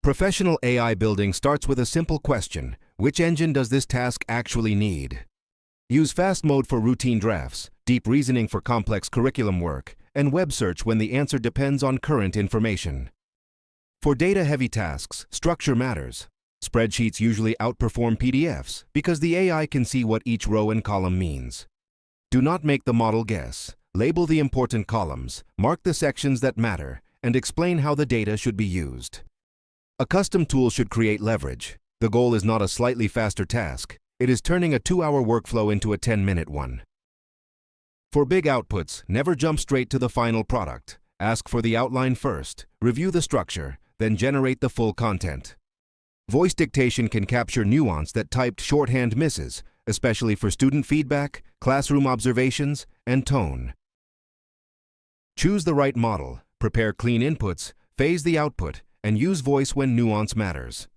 Professional AI building starts with a simple question: which engine does this task actually need? Use fast mode for routine drafts, deep reasoning for complex curriculum work, and web search when the answer depends on current information. For data-heavy tasks, structure matters. Spreadsheets usually outperform PDFs because the AI can see what each row and column means. Do not make the model guess. Label the important columns, mark the sections that matter, and explain how the data should be used. A custom tool should create leverage. The goal is not a slightly faster task. It is turning a 2-hour workflow into a 10-minute one. For big outputs, never jump straight to the final product. Ask for the outline first, review the structure, then generate the full content. Voice dictation can capture nuance that typed shorthand misses, especially for student feedback, classroom observations, and tone. Choose the right model, prepare clean inputs, phase the output, and use voice when nuance matters.